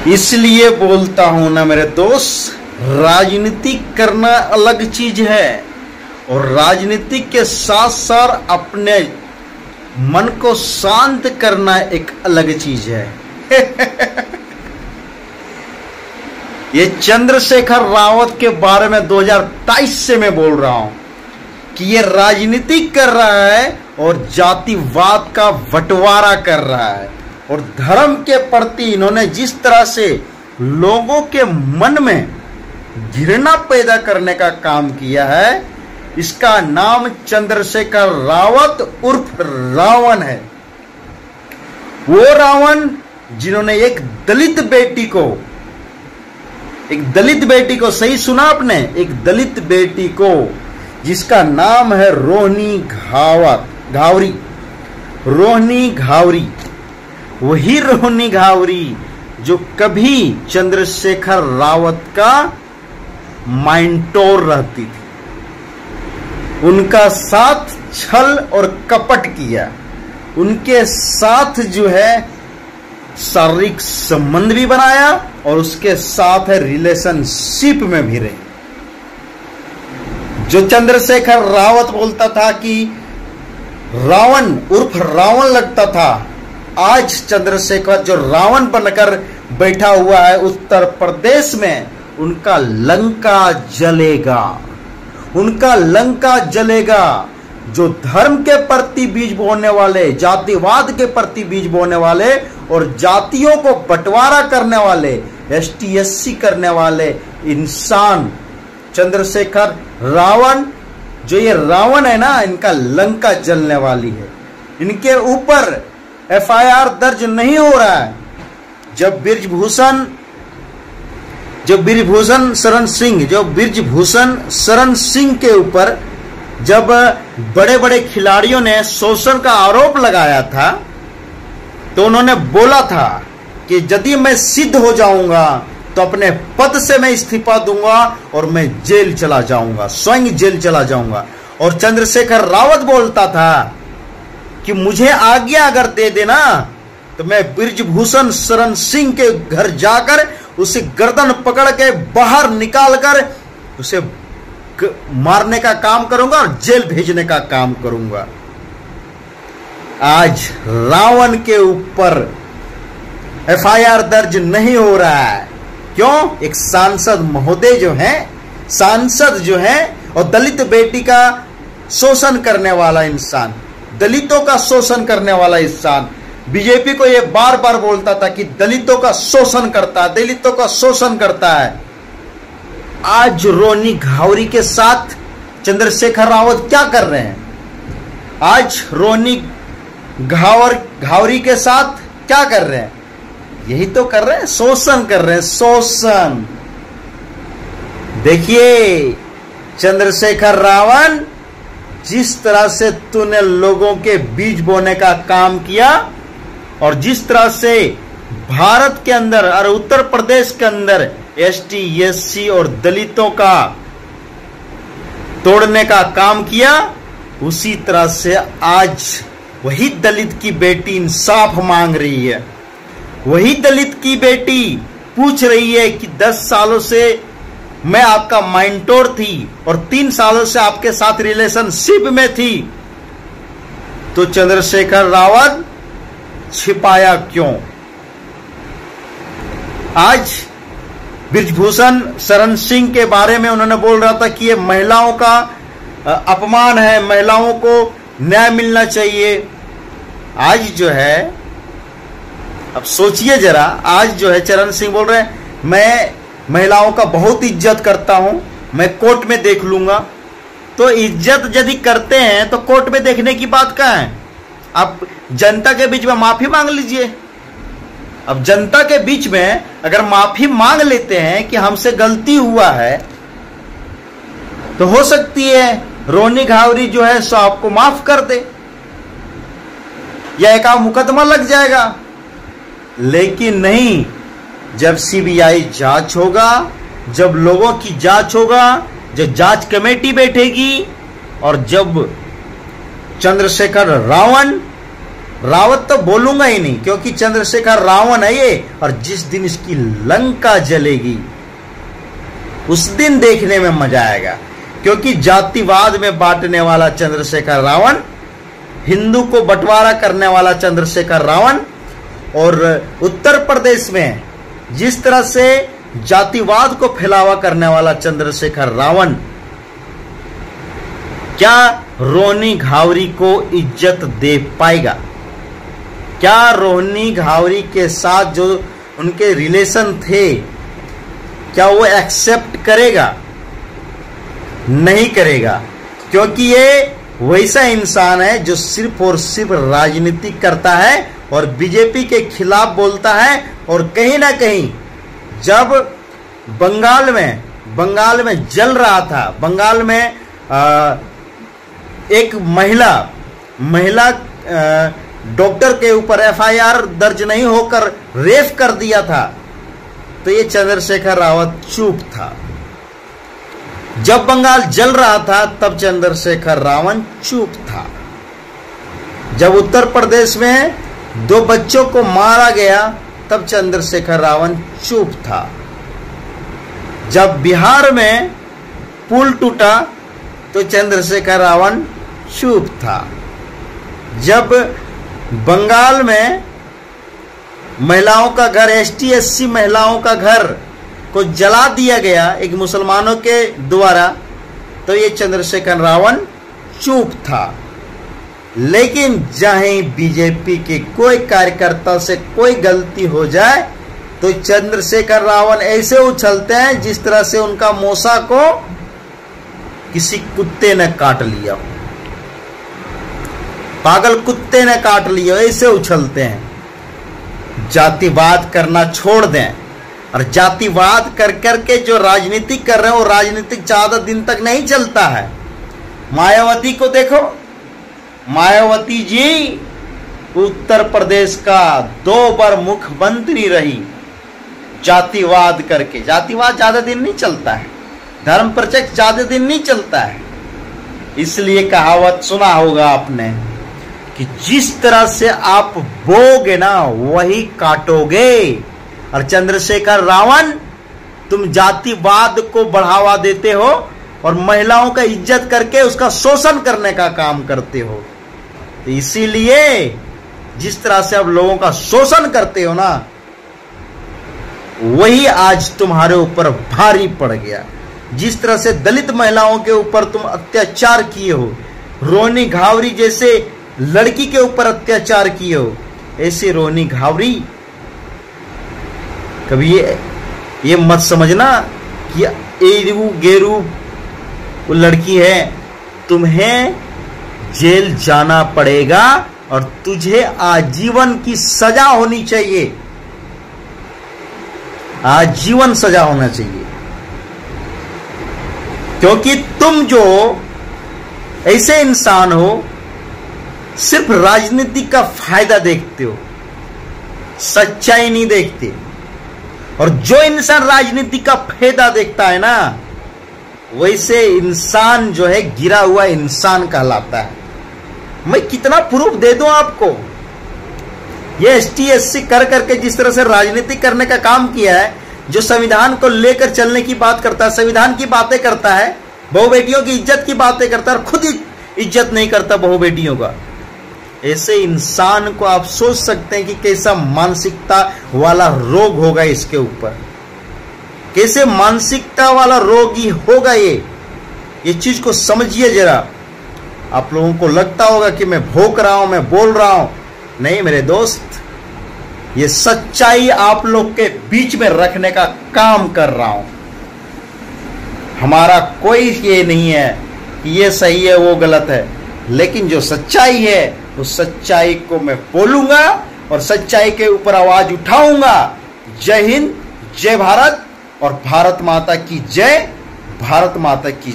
इसलिए बोलता हूं ना मेरे दोस्त, राजनीति करना अलग चीज है और राजनीति के साथ साथ अपने मन को शांत करना एक अलग चीज है। ये चंद्रशेखर रावत के बारे में 2023 से मैं बोल रहा हूं कि ये राजनीति कर रहा है और जातिवाद का बंटवारा कर रहा है और धर्म के प्रति इन्होंने जिस तरह से लोगों के मन में घृणा पैदा करने का काम किया है, इसका नाम चंद्रशेखर रावत उर्फ रावण है। वो रावण जिन्होंने एक दलित बेटी को, सही सुना आपने, एक दलित बेटी को जिसका नाम है रोहिणी घावरी, वही रोहिणी घावरी जो कभी चंद्रशेखर रावत का माइंटोर रहती थी, उनका साथ छल और कपट किया, उनके साथ जो है शारीरिक संबंध भी बनाया और उसके साथ है रिलेशनशिप में भी रहे। जो चंद्रशेखर रावत बोलता था कि रावण उर्फ रावण लगता था, आज चंद्रशेखर जो रावण बनकर बैठा हुआ है उत्तर प्रदेश में, उनका लंका जलेगा। जो धर्म के प्रति बीज बोने वाले, जातिवाद के प्रति बीज बोने वाले और जातियों को बंटवारा करने वाले, ST/SC करने वाले इंसान चंद्रशेखर रावण, जो ये रावण है ना, इनका लंका जलने वाली है। इनके ऊपर FIR दर्ज नहीं हो रहा है। जब ब्रिजभूषण शरण सिंह के ऊपर जब बड़े बड़े खिलाड़ियों ने शोषण का आरोप लगाया था, तो उन्होंने बोला था कि यदि मैं सिद्ध हो जाऊंगा तो अपने पद से मैं इस्तीफा दूंगा और मैं जेल चला जाऊंगा, स्वयं जेल चला जाऊंगा। और चंद्रशेखर रावत बोलता था कि मुझे आज्ञा अगर दे देना तो मैं ब्रिजभूषण शरण सिंह के घर जाकर उसे गर्दन पकड़ के बाहर निकालकर उसे मारने का काम करूंगा और जेल भेजने का काम करूंगा। आज रावण के ऊपर FIR दर्ज नहीं हो रहा है। क्यों? एक सांसद महोदय जो है और दलित बेटी का शोषण करने वाला इंसान, दलितों का शोषण करने वाला इंसान, बीजेपी को यह बार बार बोलता था कि दलितों का शोषण करता है। आज रोहिणी घावरी के साथ चंद्रशेखर रावत क्या कर रहे हैं? आज रोहिणी घावरी के साथ क्या कर रहे हैं? यही तो कर रहे हैं, शोषण कर रहे हैं, शोषण। देखिए चंद्रशेखर रावण, जिस तरह से तूने लोगों के बीज बोने का काम किया और जिस तरह से भारत के अंदर और उत्तर प्रदेश के अंदर ST/SC और दलितों का तोड़ने का काम किया, उसी तरह से आज वही दलित की बेटी इंसाफ मांग रही है। वही दलित की बेटी पूछ रही है कि 10 सालों से मैं आपका माइंटोर थी और 3 सालों से आपके साथ रिलेशनशिप में थी, तो चंद्रशेखर रावत छिपाया क्यों? आज ब्रिजभूषण शरण सिंह के बारे में उन्होंने बोल रहा था कि ये महिलाओं का अपमान है, महिलाओं को न्याय मिलना चाहिए। आज जो है, अब सोचिए जरा, आज जो है चरण सिंह बोल रहे हैं मैं महिलाओं का बहुत इज्जत करता हूं, मैं कोर्ट में देख लूंगा। तो इज्जत यदि करते हैं तो कोर्ट में देखने की बात क्या है? आप जनता के बीच में माफी मांग लीजिए। अब जनता के बीच में अगर माफी मांग लेते हैं कि हमसे गलती हुआ है, तो हो सकती है रोहिणी घावरी जो है सो आपको माफ कर दे या एक मुकदमा लग जाएगा। लेकिन नहीं, जब CBI जांच होगा, जब लोगों की जांच होगा, जब जांच कमेटी बैठेगी और जब चंद्रशेखर रावण रावत तो बोलूंगा ही नहीं, क्योंकि चंद्रशेखर रावण है ये, और जिस दिन इसकी लंका जलेगी उस दिन देखने में मजा आएगा। क्योंकि जातिवाद में बांटने वाला चंद्रशेखर रावण, हिंदू को बंटवारा करने वाला चंद्रशेखर रावण, और उत्तर प्रदेश में जिस तरह से जातिवाद को फैलावा करने वाला चंद्रशेखर रावण, क्या रोहिणी घावरी को इज्जत दे पाएगा? क्या रोहिणी घावरी के साथ जो उनके रिलेशन थे, क्या वो एक्सेप्ट करेगा? नहीं करेगा, क्योंकि ये वैसा इंसान है जो सिर्फ और सिर्फ राजनीति करता है और बीजेपी के खिलाफ बोलता है। और कहीं ना कहीं जब बंगाल में जल रहा था, बंगाल में एक महिला डॉक्टर के ऊपर एफआईआर दर्ज नहीं होकर रेप कर दिया था, तो ये चंद्रशेखर रावत चुप था। जब बंगाल जल रहा था तब चंद्रशेखर रावण चुप था। जब उत्तर प्रदेश में 2 बच्चों को मारा गया तब चंद्रशेखर रावण चुप था। जब बिहार में पुल टूटा तो चंद्रशेखर रावण चुप था। जब बंगाल में महिलाओं का घर, ST/SC महिलाओं का घर को जला दिया गया एक मुसलमानों के द्वारा, तो ये चंद्रशेखर रावण चुप था। लेकिन जहीं बीजेपी के कोई कार्यकर्ता से कोई गलती हो जाए तो चंद्रशेखर रावण ऐसे उछलते हैं जिस तरह से उनका मौसा को किसी कुत्ते ने काट लिया, पागल कुत्ते ने काट लिया, ऐसे उछलते हैं। जातिवाद करना छोड़ दें, और जातिवाद कर करके जो राजनीति कर रहे हैं वो राजनीति ज्यादा दिन तक नहीं चलता है। मायावती को देखो, मायावती जी उत्तर प्रदेश का 2 बार मुख्यमंत्री रही जातिवाद करके। जातिवाद ज्यादा दिन नहीं चलता है, धर्म प्रत्यक्ष ज्यादा दिन नहीं चलता है। इसलिए कहावत सुना होगा आपने कि जिस तरह से आप बोगे ना वही काटोगे। और चंद्रशेखर रावण, तुम जातिवाद को बढ़ावा देते हो और महिलाओं का इज्जत करके उसका शोषण करने का काम करते हो। तो इसीलिए जिस तरह से आप लोगों का शोषण करते हो ना, वही आज तुम्हारे ऊपर भारी पड़ गया। जिस तरह से दलित महिलाओं के ऊपर तुम अत्याचार किए हो, रोहिणी घावरी जैसे लड़की के ऊपर अत्याचार किए हो, ऐसे रोहिणी घावरी कभी ये मत समझना कि एरू गेरू वो लड़की है, तुम्हें जेल जाना पड़ेगा और तुझे आजीवन की सजा होनी चाहिए, आजीवन सजा होना चाहिए। क्योंकि तुम जो ऐसे इंसान हो सिर्फ राजनीति का फायदा देखते हो, सच्चाई नहीं देखते। और जो इंसान राजनीति का फायदा देखता है ना, वैसे इंसान जो है गिरा हुआ इंसान कहलाता है। मैं कितना प्रूफ दे दूं आपको। ये ST/SC कर करके जिस तरह से राजनीति करने का काम किया है, जो संविधान को लेकर चलने की बात करता है, संविधान की बातें करता है, बहु बेटियों की इज्जत की बातें करता है और खुद इज्जत नहीं करता बहु बेटियों का, ऐसे इंसान को आप सोच सकते हैं कि कैसा मानसिकता वाला रोग होगा इसके ऊपर, कैसे मानसिकता वाला रोगी होगा ये चीज को समझिए जरा। आप लोगों को लगता होगा कि मैं भौंक रहा हूं, मैं बोल रहा हूं, नहीं मेरे दोस्त, ये सच्चाई आप लोग के बीच में रखने का काम कर रहा हूं। हमारा कोई ये नहीं है कि ये सही है वो गलत है, लेकिन जो सच्चाई है उस सच्चाई को मैं बोलूंगा और सच्चाई के ऊपर आवाज उठाऊंगा। जय हिंद, जय भारत, और भारत माता की जय, भारत माता की